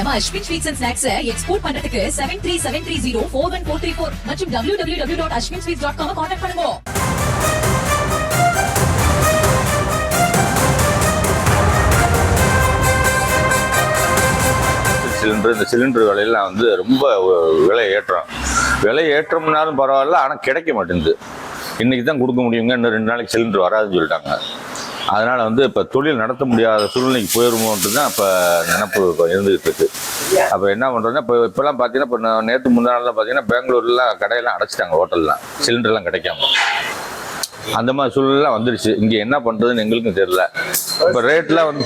நம்ம Ashwin sweets and snacks export பண்றதுக்கு 7373041434 மற்றும் www.ashwinsweets.com கான்டாக்ட் பண்ணுங்க. இந்த சிலிண்டர் விலையெல்லாம் வந்து ரொம்ப விலை ஏற்றம்னாலும் பரவாயில்ல, ஆனால் கிடைக்க மாட்டேங்குது. இன்னைக்கு தான் கொடுக்க முடியுங்க, இன்னும் 2 நாளைக்கு சிலிண்டர் வராதுன்னு சொல்லிட்டாங்க. அதனால் வந்து இப்போ தொழில் நடத்த முடியாத சூழ்நிலைக்கு போயிடுமோன்ட்டு தான் இப்போ நினப்பு இருந்துகிட்டு இருக்கு. அப்போ என்ன பண்ணுறதுன்னா, இப்போலாம் பார்த்தீங்கன்னா, இப்போ நேற்று முன்னாள் பார்த்தீங்கன்னா பெங்களூர்லாம் கடையெல்லாம் அடைச்சிட்டாங்க, ஹோட்டல்லாம் சிலிண்டர்லாம் கிடைக்காம. அந்த மாதிரி சூழ்நிலை வந்துடுச்சு. இங்கே என்ன பண்ணுறதுன்னு எங்களுக்கும் தெரியல. இப்போ ரேட்லாம் வந்து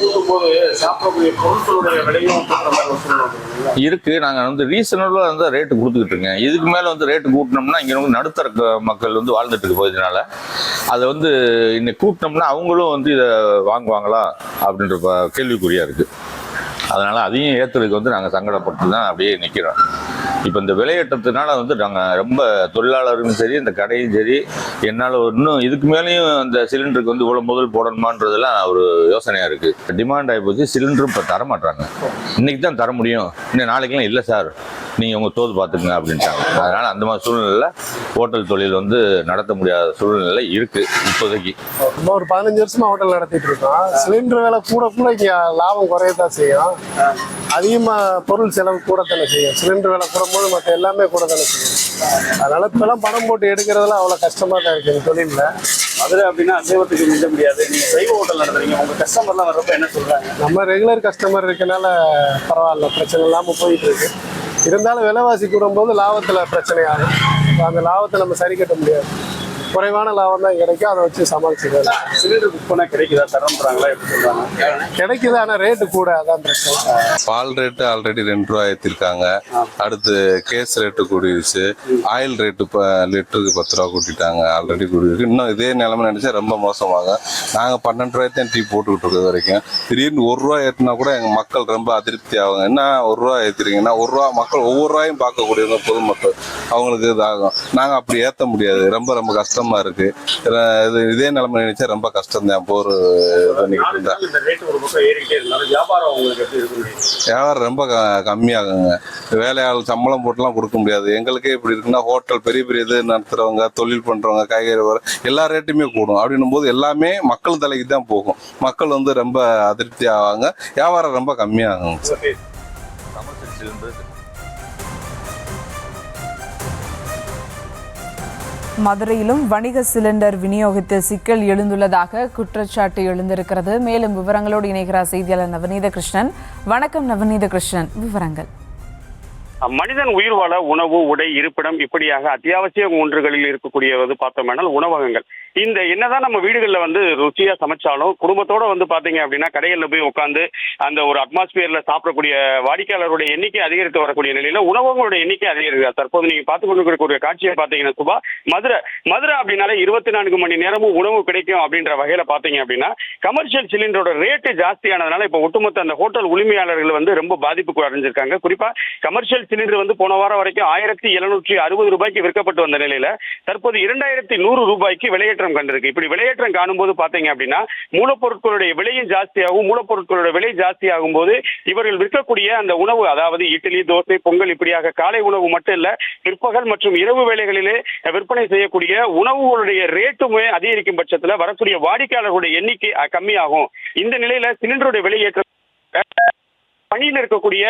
இருக்குது. நாங்கள் வந்து ரீசனபிளாக வந்து ரேட்டு கொடுத்துக்கிட்டு இருக்கேன். இதுக்கு மேலே வந்து ரேட்டு கூட்டினோம்னா இங்கே வந்து நடுத்தர மக்கள் வந்து வாழ்ந்துட்டு இருக்கு போயதுனால அதை வந்து இன்னைக்கு கூட்டினோம்னா அவங்களும் வந்து இதை வாங்குவாங்களா அப்படின்ற கேள்விக்குறியாக இருக்குது. அதனால் அதையும் ஏற்றுறதுக்கு வந்து நாங்கள் சங்கடப்பட்டு தான் அப்படியே நிற்கிறோம். இப்போ இந்த விலையேற்றத்தினால வந்து நாங்கள் ரொம்ப தொழிலாளர்களும் சரி, இந்த கடையும் சரி, என்னால் இன்னும் இதுக்கு மேலேயும் அந்த சிலிண்டருக்கு வந்து இவ்வளோ முதல் போடணுமான்றதெல்லாம் ஒரு யோசனையாக இருக்குது. டிமாண்ட் ஆகி போச்சு. சிலிண்டரும் இப்போ தரமாட்டாங்க. இன்றைக்கி தான் தர முடியும், இன்னும் நாளைக்கெல்லாம் இல்லை சார், நீங்கள் உங்கள் தோது பார்த்துக்குங்க அப்படின்ட்டாங்க. அதனால் அந்த மாதிரி சூழ்நிலையில் ஹோட்டல் தொழில் வந்து நடத்த முடியாத சூழ்நிலை இருக்குது இப்போதைக்கு. நம்ம ஒரு 15 வருஷமா ஹோட்டல் நடத்திட்டு இருக்கோம். சிலிண்டர் விலை கூட இங்கே லாபம் குறையத்தான் செய்யும். அதிகமாக பொருள் செலவு கூட தானே செய்யும். சிலிண்டர் விலை கூடும்போது மற்ற எல்லாமே கூட தானே செய்யும். அதனால இப்பெல்லாம் பணம் போட்டு எடுக்கிறதுலாம் அவ்வளோ கஷ்டமாக தான் இருக்குது இந்த தொழிலில். மதுரை அப்படின்னா அசைவத்துக்கு மிஞ்ச முடியாது. நீங்கள் சைவ ஹோட்டல் நடத்துறீங்க, உங்கள் கஸ்டமர்லாம் வர்றப்ப என்ன சொல்கிறாங்க? நம்ம ரெகுலர் கஸ்டமர் இருக்கனால பரவாயில்ல, பிரச்சனை இல்லாமல் போயிட்டு இருக்கு. இருந்தாலும் விலைவாசி கூடும்போது லாபத்தில் பிரச்சனை ஆகும். அந்த லாபத்தை நம்ம சரி கட்ட முடியாது. குறைவான லாபம் தான் கிடைக்கும், அதை வச்சு சமாளிச்சுக்கலாம். சிலிண்டர் புக் பண்ணால் கிடைக்குதா, தரம்ன்றாங்களா, எப்படி சொல்கிறாங்க? கிடைக்குது, ஆனால் ரேட்டு கூட, அதான் பிரச்சனை. பால் ரேட்டு ஆல்ரெடி 2 ரூபா ஏற்றிருக்காங்க. அடுத்து கேஸ் ரேட்டு கூடிருச்சு. ஆயில் ரேட்டு இப்போ லிட்டருக்கு 10 ரூபா கூட்டிட்டாங்க, ஆல்ரெடி கூடியிருக்கு. இன்னும் இதே நிலைமை நினச்சா ரொம்ப மோசமாகும். நாங்கள் 12 ரூபாய் தான் டீ போட்டுக்கிட்டு இருக்கிறது வரைக்கும். திடீர்னு 1 ரூபா ஏற்றினா கூட எங்கள் மக்கள் ரொம்ப அதிருப்தி ஆகுங்க. என்ன 1 ரூபா ஏற்றுறீங்கன்னா, 1 ரூபா மக்கள் ஒவ்வொரு ரூபாயும் பார்க்கக்கூடியவங்க பொதுமக்கள், அவங்களுக்கு இதாகும். நாங்கள் அப்படி ஏற்ற முடியாது, ரொம்ப ரொம்ப கஷ்டம் இருக்கு. இதே நிலைமை நினைச்சா ரொம்ப கஷ்டம் தான். போர் வியாபாரம் ரொம்ப கம்மியாகுங்க. வேலையாளர் சம்பளம் போட்டுலாம் கொடுக்க முடியாது. எங்களுக்கே இப்படி இருக்குன்னா, ஹோட்டல் பெரிய பெரிய இது நடத்துறவங்க, தொழில் பண்றவங்க, காய்கறி எல்லா ரேட்டுமே கூடும். அப்படின்னும் போது எல்லாமே மக்கள் தலைக்கு தான் போகும். மக்கள் வந்து ரொம்ப அதிருப்தி ஆவாங்க, வியாபாரம் ரொம்ப கம்மியாகும். மதுரையிலும் வணிக சிலிண்டர் விநியோகத்தில் சிக்கல் எழுந்துள்ளதாக குற்றச்சாட்டு எழுந்திருக்கிறது. மேலும் விவரங்களோடு இணைகிறார் செய்தியாளர் நவநீத கிருஷ்ணன். வணக்கம் நவநீத கிருஷ்ணன், விவரங்கள். மனிதன் உயிர் வாழ உணவு, உடை, இருப்பிடம் இப்படியாக அத்தியாவசிய ஒன்றுகளில் இருக்கக்கூடியது பார்த்தோம்னால் உணவகங்கள். இந்த என்னதான் நம்ம வீடுகளில் வந்து ருச்சியா சமைச்சாலும் குடும்பத்தோட வந்து பாத்தீங்க அப்படின்னா கடைகளில் போய் உட்காந்து அந்த ஒரு அட்மாஸ்பியர்ல சாப்பிடக்கூடிய வாடிக்கையாளருடைய எண்ணிக்கை அதிகரித்து வரக்கூடிய நிலையில உணவகங்களுடைய எண்ணிக்கை அதிகரிக்கிறது. தற்போது நீங்க பார்த்து கொண்டிருக்கக்கூடிய காட்சியை பாத்தீங்கன்னா சுபா, மதுரை அப்படின்னாலே 24 மணி நேரமும் உணவு கிடைக்கும் அப்படின்ற வகையில பாத்தீங்க அப்படின்னா கமர்ஷியல் சிலிண்டரோட ரேட்டு ஜாஸ்தியானதுனால இப்ப ஒட்டுமொத்த அந்த ஹோட்டல் உரிமையாளர்கள் வந்து ரொம்ப பாதிப்புக்கு அடைஞ்சிருக்காங்க. குறிப்பா கமர்ஷியல் சிலிண்டர் வந்து போன வாரம் வரைக்கும் 1760 ரூபாய்க்கு விற்கப்பட்டு வந்த நிலையில தற்போது 2100 ரூபாய்க்கு விலையேற்றம் கண்டிருக்கு. இப்படி விலையேற்றம் காணும் போது பாத்தீங்க அப்படின்னா மூலப்பொருட்களுடைய விலையும் ஜாஸ்தியாகும். மூலப்பொருட்களுடைய விலை ஜாஸ்தியாகும் போது இவர்கள் விற்கக்கூடிய அந்த உணவு, அதாவது இட்லி, தோசை, பொங்கல் இப்படியாக காலை உணவு மட்டும் இல்ல, பிற்பகல் மற்றும் இரவு வேளைகளிலே விற்பனை செய்யக்கூடிய உணவுகளுடைய ரேட்டுமே அதிகரிக்கும் பட்சத்துல வரக்கூடிய வாடிக்கையாளர்களுடைய எண்ணிக்கை கம்மியாகும். இந்த நிலையில சிலிண்டருடைய விலையேற்றம் பணியில் இருக்கக்கூடிய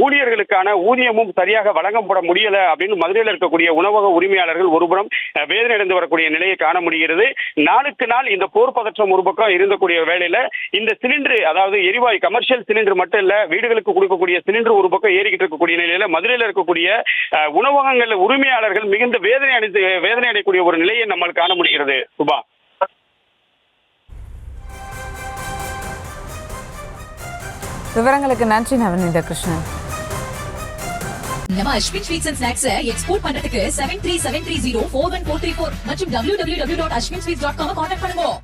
ஊழியர்களுக்கான ஊதியமும் சரியாக வழங்கப்பட முடியல அப்படின்னு மதுரையில் இருக்கக்கூடிய உணவக உரிமையாளர்கள் ஒருபுறம் வேதனை அடைந்து வரக்கூடிய நிலையை காண முடிகிறது. நாளுக்கு நாள் இந்த போர் பதற்றம் ஒரு பக்கம் இருந்தக்கூடிய வேளையில இந்த சிலிண்டர், அதாவது எரிவாயு கமர்ஷியல் சிலிண்டர் மட்டும் இல்ல, வீடுகளுக்கு கொடுக்கக்கூடிய சிலிண்டர் ஒரு பக்கம் ஏறிக்கிட்டு இருக்கக்கூடிய நிலையில மதுரையில் இருக்கக்கூடிய உணவகங்கள் உரிமையாளர்கள் மிகுந்த வேதனை அடையக்கூடிய ஒரு நிலையை நம்மால் காண முடிகிறது. சுபா, விவரங்களுக்கு நன்றி நவநீத கிருஷ்ணன். நம்ம Ashwin sweets and snacks export பண்றதுக்கு 7373041434 மற்றும் www.ashwinsweets.com கான்டாக்ட் பண்ணுங்க.